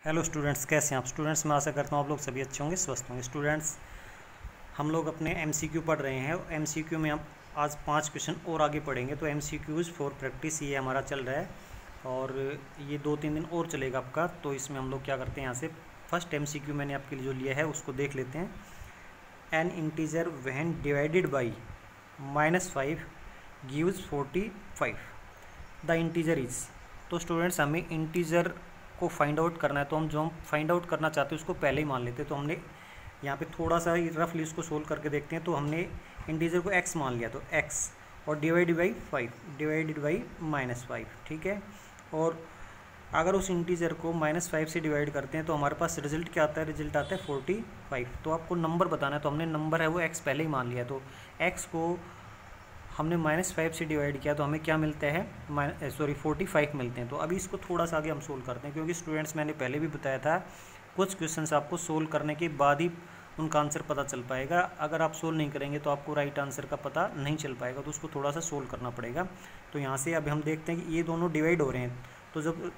Hello students, कैसे हैं आप स्टूडेंट्स। मैं आशा करता हूँ आप लोग सभी अच्छे होंगे, स्वस्थ होंगे। स्टूडेंट्स, हम लोग अपने एमसीक्यू पढ़ रहे हैं। एमसीक्यू में हम आज 5 क्वेश्चन और आगे पढ़ेंगे। तो एमसीक्यूज़ फॉर प्रैक्टिस ये हमारा चल रहा है और ये 2-3 दिन और चलेगा आपका। तो इसमें हम लोग क्या करते हैं, यहाँ से फर्स्ट एमसीक्यू मैंने आपके लिए जो लिया है उसको देख लेते हैं। N integer when divided by -5 gives 45 the integer is. तो स्टूडेंट्स, हमें इंटीजर को फाइंड आउट करना है। तो हम फाइंड आउट करना चाहते हैं उसको पहले ही मान लेते हैं। तो हमने यहाँ पे थोड़ा सा रफली इसको सोल्व करके देखते हैं। तो हमने इंटीजर को x मान लिया, तो x और डिवाइडेड बाई 5 डिवाइडेड बाई -5, ठीक है। और अगर उस इंटीजर को -5 से डिवाइड करते हैं तो हमारे पास रिजल्ट क्या आता है, रिजल्ट आता है 45। तो आपको नंबर बताना है, तो हमने नंबर है वो x पहले ही मान लिया। तो x को हमने -5 से डिवाइड किया तो हमें क्या मिलता है, 45 मिलते हैं। तो अभी इसको थोड़ा सा आगे हम सोल्व करते हैं, क्योंकि स्टूडेंट्स मैंने पहले भी बताया था कुछ क्वेश्चंस आपको सोल्व करने के बाद ही उनका आंसर पता चल पाएगा। अगर आप सोल्व नहीं करेंगे तो आपको राइट आंसर का पता नहीं चल पाएगा, तो उसको थोड़ा सा सोल्व करना पड़ेगा। तो यहाँ से अभी हम देखते हैं कि ये दोनों डिवाइड हो रहे हैं। तो जब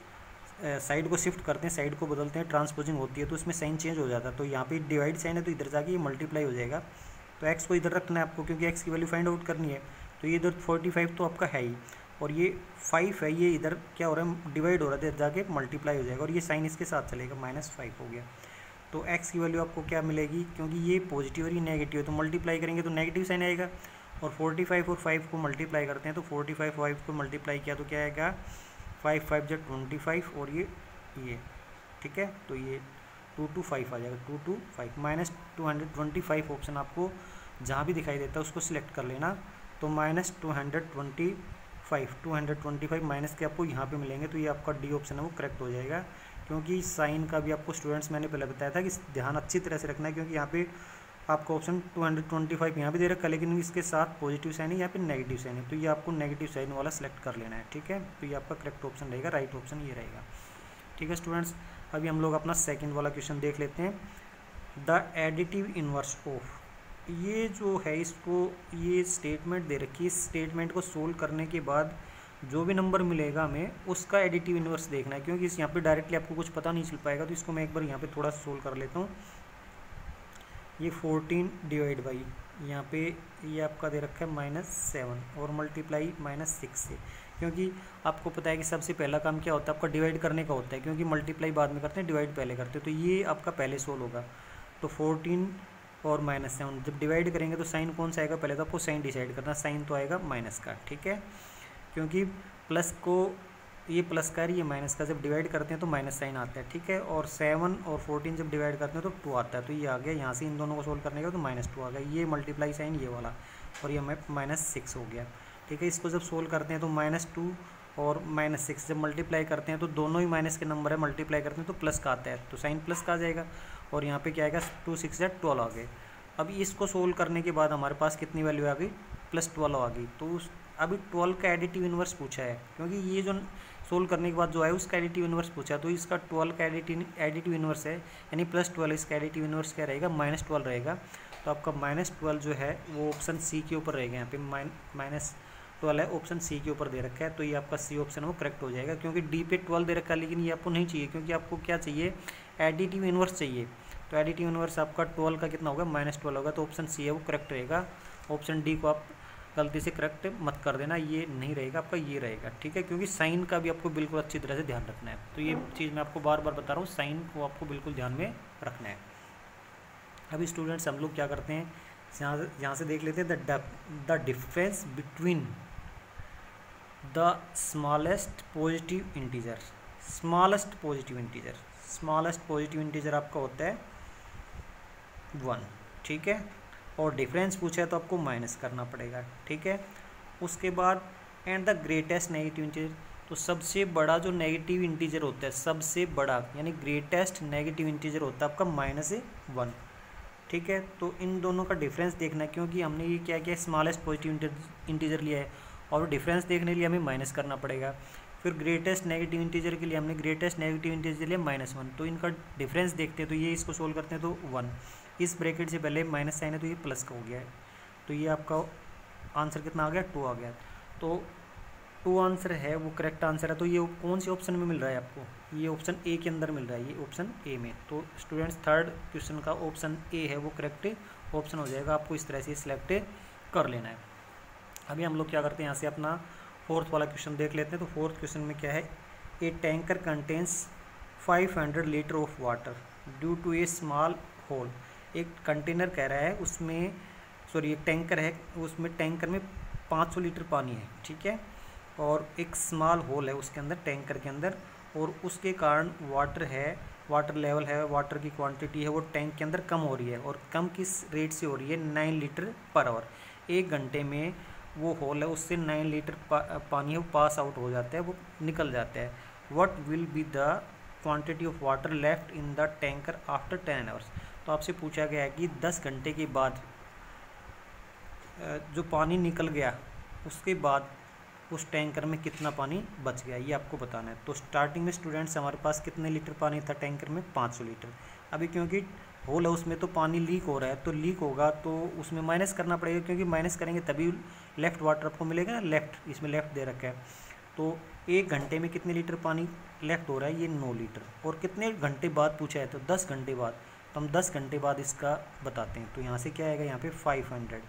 साइड को शिफ्ट करते हैं, साइड को बदलते हैं, ट्रांसपोजिंग होती है तो उसमें साइन चेंज हो जाता है। तो यहाँ पे डिवाइड साइन है तो इधर जाके ये मल्टीप्लाई हो जाएगा। तो एक्स को इधर रखना है आपको, क्योंकि एक्स की वैल्यू फाइंड आउट करनी है। तो ये इधर 45 तो आपका है ही, और ये 5 है, ये इधर क्या हो रहा है, डिवाइड हो रहा है, इधर जाके मल्टीप्लाई हो जाएगा और ये साइन इसके साथ चलेगा, -5 हो गया। तो x की वैल्यू आपको क्या मिलेगी, क्योंकि ये पॉजिटिव और ये नेगेटिव है तो मल्टीप्लाई करेंगे तो नेगेटिव साइन आएगा। और 45 और 5 को मल्टीप्लाई करते हैं तो 45 5 को मल्टीप्लाई किया तो क्या आएगा, 5 5 जो 25 और ये ठीक है। तो ये 2 2 5 आ जाएगा, 2 2 5 -225 ऑप्शन आपको जहाँ भी दिखाई देता है उसको सिलेक्ट कर लेना। तो -225 माइनस के आपको यहाँ पे मिलेंगे। तो ये आपका डी ऑप्शन है वो करेक्ट हो जाएगा, क्योंकि साइन का भी आपको स्टूडेंट्स मैंने पहले बताया था कि ध्यान अच्छी तरह से रखना है, क्योंकि यहाँ पे आपका ऑप्शन 225 यहाँ पे दे रखा है, लेकिन इसके साथ पॉजिटिव साइन है, यहाँ पे नेगेटिव साइन है। तो ये आपको नेगेटिव साइन वाला सेलेक्ट कर लेना है, ठीक है। तो ये आपका करेक्ट ऑप्शन रहेगा, राइट ऑप्शन ये रहेगा, ठीक है स्टूडेंट्स। अभी हम लोग अपना सेकेंड वाला क्वेश्चन देख लेते हैं। द एडिटिव इनवर्स ऑफ, ये जो है इसको ये स्टेटमेंट दे रखी है। इस स्टेटमेंट को सोल्व करने के बाद जो भी नंबर मिलेगा हमें उसका एडिटिव इनवर्स देखना है, क्योंकि इस यहाँ पे डायरेक्टली आपको कुछ पता नहीं चल पाएगा। तो इसको मैं एक बार यहाँ पे थोड़ा सा सोल्व कर लेता हूँ। ये 14 डिवाइड बाई यहाँ पे ये आपका दे रखा है -7 और मल्टीप्लाई -6 से, क्योंकि आपको पता है कि सबसे पहला काम क्या होता है आपका, डिवाइड करने का होता है, क्योंकि मल्टीप्लाई बाद में करते हैं, डिवाइड पहले करते हैं। तो ये आपका पहले सोल्व होगा। तो 14 और -7 जब डिवाइड करेंगे तो साइन कौन सा आएगा, पहले तो आपको साइन डिसाइड करना। साइन तो आएगा माइनस का, ठीक है, क्योंकि प्लस को ये प्लस का है, ये माइनस का, जब डिवाइड करते हैं तो माइनस साइन आता है, ठीक है। और 7 और 14 जब डिवाइड करते हैं तो 2 आता है। तो ये आ गया, यहाँ से इन दोनों को सोल्व करने का तो -2 आ गया। ये मल्टीप्लाई साइन ये वाला, और ये -6 हो गया, ठीक है। इसको जब सोल्व करते हैं तो -2 और -6 जब मल्टीप्लाई करते हैं तो दोनों ही माइनस के नंबर है, मल्टीप्लाई करते हैं तो प्लस का आता है, तो साइन प्लस का आ जाएगा। और यहाँ पे क्या आएगा, 2 6 12 आ गए। अब इसको सोल्व करने के बाद हमारे पास कितनी वैल्यू आ गई, +12 आ गई। तो अभी 12 का एडिटिव इनवर्स पूछा है, क्योंकि ये जो सोल्व करने के बाद जो है उसका एडिटिव इनवर्स पूछा है। तो इसका 12 का एडिटिव इनवर्स है, यानी +12, इसका एडिटिव इनवर्स क्या रहेगा, -12 रहेगा। तो आपका -12 जो है वो ऑप्शन सी के ऊपर रहेगा। यहाँ पे -12 है, ऑप्शन सी के ऊपर दे रखा है। तो ये आपका सी ऑप्शन है वो करेक्ट हो जाएगा, क्योंकि डी पे 12 दे रखा है, लेकिन ये आपको नहीं चाहिए, क्योंकि आपको क्या चाहिए, एडिटिव इनवर्स चाहिए। तो एडिटिव इनवर्स आपका 12 का कितना होगा, -12 होगा। तो ऑप्शन सी है वो करेक्ट रहेगा। ऑप्शन डी को आप गलती से करेक्ट मत कर देना, ये नहीं रहेगा आपका, ये रहेगा, ठीक है, क्योंकि साइन का भी आपको बिल्कुल अच्छी तरह से ध्यान रखना है। तो ये चीज़ मैं आपको बार बार बता रहा हूँ, साइन को आपको बिल्कुल ध्यान में रखना है। अभी स्टूडेंट्स हम लोग क्या करते हैं, यहाँ से देख लेते हैं the difference between the smallest positive integer. Smallest positive integer आपका होता है 1, ठीक है। और डिफरेंस पूछा है तो आपको माइनस करना पड़ेगा, ठीक है। उसके बाद and the greatest negative integer, तो सबसे बड़ा जो नेगेटिव इंटीजर होता है, सबसे बड़ा यानी ग्रेटेस्ट नेगेटिव इंटीजर होता है आपका -1, ठीक है। तो इन दोनों का डिफरेंस देखना है, क्योंकि हमने ये क्या किया, स्मॉलेस्ट पॉजिटिव इंटीजर लिया है और डिफरेंस देखने के लिए हमें माइनस करना पड़ेगा। फिर ग्रेटेस्ट नेगेटिव इंटीजर के लिए हमने ग्रेटेस्ट नेगेटिव इंटीजर लिया -1, तो इनका डिफरेंस देखते हैं। तो ये इसको सोल्व करते हैं तो 1, इस ब्रैकेट से पहले माइनस साइन है तो ये प्लस का हो गया है। तो ये आपका आंसर कितना आ गया, 2 आ गया। तो टू आंसर है वो करेक्ट आंसर है। तो ये कौन से ऑप्शन में मिल रहा है आपको? ये ऑप्शन ए के अंदर मिल रहा है, ये ऑप्शन ए में। तो स्टूडेंट्स थर्ड क्वेश्चन का ऑप्शन ए है वो करेक्ट ऑप्शन हो जाएगा। आपको इस तरह से सिलेक्ट कर लेना है। अभी हम लोग क्या करते हैं, यहाँ से अपना फोर्थ वाला क्वेश्चन देख लेते हैं। तो फोर्थ क्वेश्चन में क्या है, a tanker contains 500 litre of water due to a small hole. एक कंटेनर कह रहा है उसमें, सॉरी एक टैंकर है, उसमें टैंकर में 500 लीटर पानी है, ठीक है, और एक स्मॉल होल है उसके अंदर, टैंकर के अंदर, और उसके कारण वाटर है, वाटर लेवल है, वाटर की क्वांटिटी है वो टैंक के अंदर कम हो रही है। और कम किस रेट से हो रही है? 9 लीटर पर आवर। 1 घंटे में वो होल है उससे 9 लीटर पानी है वो पास आउट हो जाता है, वो निकल जाता है। What will be the quantity of water left in the tanker after 10 hours. तो आपसे पूछा गया है कि 10 घंटे के बाद जो पानी निकल गया उसके बाद उस टैंकर में कितना पानी बच गया, ये आपको बताना है। तो स्टार्टिंग में स्टूडेंट्स हमारे पास कितने लीटर पानी था टैंकर में? 500 लीटर। अभी क्योंकि होल है उसमें तो पानी लीक हो रहा है, तो लीक होगा तो उसमें माइनस करना पड़ेगा, क्योंकि माइनस करेंगे तभी लेफ़्ट वाटर आपको मिलेगा ना, लेफ़्ट, इसमें लेफ़्ट दे रखा है। तो 1 घंटे में कितने लीटर पानी लेफ़्ट हो रहा है? ये 9 लीटर। और कितने घंटे बाद पूछा है? तो 10 घंटे बाद। तो हम 10 घंटे बाद इसका बताते हैं। तो यहाँ से क्या आएगा, यहाँ पे 500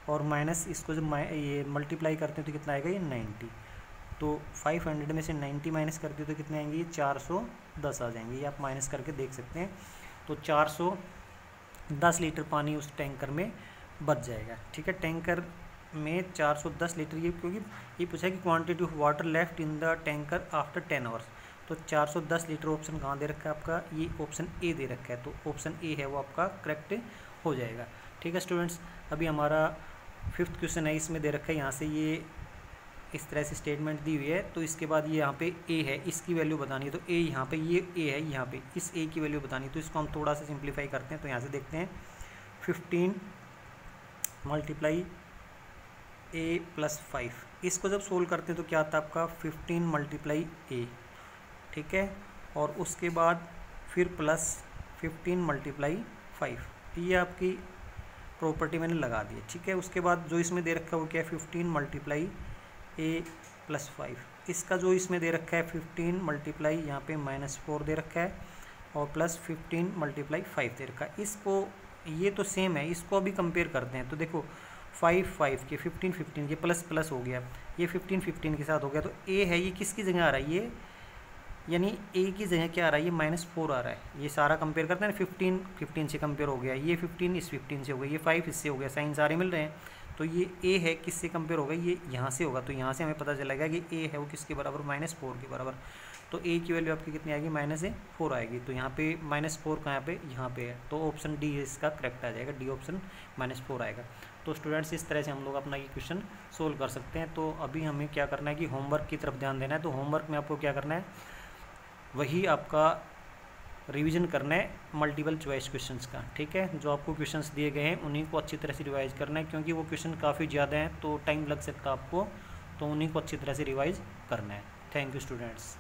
और माइनस इसको जब ये मल्टीप्लाई करते हैं तो कितना आएगा? ये 90। तो 500 में से 90 माइनस करते हो तो कितने आएंगे? ये 410 आ जाएंगे। ये आप माइनस करके देख सकते हैं। तो 410 लीटर पानी उस टैंकर में बच जाएगा, ठीक है। टैंकर में 410 लीटर, ये क्योंकि ये पूछा कि quantity of water left in the tanker after 10 hours. तो 410 लीटर ऑप्शन कहाँ दे रखा है आपका? ये ऑप्शन ए दे रखा है। तो ऑप्शन ए है वो आपका करेक्ट हो जाएगा, ठीक है स्टूडेंट्स। अभी हमारा 5th क्वेश्चन है, इसमें दे रखा है यहाँ से ये इस तरह से स्टेटमेंट दी हुई है। तो इसके बाद ये यहाँ पे ए है, इसकी वैल्यू बतानी है। तो ए यहाँ पे, ये ए है यहाँ पे, इस ए की वैल्यू बतानी है। तो इसको हम थोड़ा सा सिंप्लीफाई करते हैं। तो यहाँ से देखते हैं 15 मल्टीप्लाई ए प्लस 5। इसको जब सोल्व करते हैं तो क्या आता है आपका? 15 मल्टीप्लाई ए, ठीक है, और उसके बाद फिर प्लस 15 मल्टीप्लाई 5। ये आपकी प्रॉपर्टी मैंने लगा दी है, ठीक है। उसके बाद जो इसमें दे रखा है वो क्या है? 15 मल्टीप्लाई ए प्लस 5। इसका जो इसमें दे रखा है 15 मल्टीप्लाई यहाँ पे -4 दे रखा है और प्लस 15 मल्टीप्लाई 5 दे रखा है। इसको, ये तो सेम है, इसको अभी कंपेयर करते हैं। तो देखो 5 के 15 ये प्लस प्लस हो गया, ये 15 के साथ हो गया। तो ए है, ये किसकी जगह आ रहा है? ये यानी ए की जगह क्या आ रहा है? ये -4 आ रहा है। ये सारा कंपेयर करते हैं ना, 15 से कंपेयर हो गया, ये 15 इस 15 से हो गया, ये 5 इससे हो गया, साइन सारे मिल रहे हैं। तो ये ए है, किससे कंपेयर होगा? ये यहाँ से होगा। तो यहाँ से हमें पता चलेगा कि ए है वो किसके बराबर? -4 के बराबर। तो ए की वैल्यू आपकी कितनी आएगी? -4 आएगी। तो यहाँ पे -4 कहाँ पे? यहाँ पे है। तो ऑप्शन डी इसका करेक्ट आ जाएगा, डी ऑप्शन -4 आएगा। तो स्टूडेंट्स इस तरह से हम लोग अपना ये क्वेश्चन सोल्व कर सकते हैं। तो अभी हमें क्या करना है कि होमवर्क की तरफ ध्यान देना है। तो होमवर्क में आपको क्या करना है? वही आपका रिवीजन करना है मल्टीपल चॉइस क्वेश्चंस का, ठीक है। जो आपको क्वेश्चंस दिए गए हैं उन्हीं को अच्छी तरह से रिवाइज करना है, क्योंकि वो क्वेश्चन काफ़ी ज़्यादा हैं तो टाइम लग सकता है आपको, तो उन्हीं को अच्छी तरह से रिवाइज करना है। Thank you students.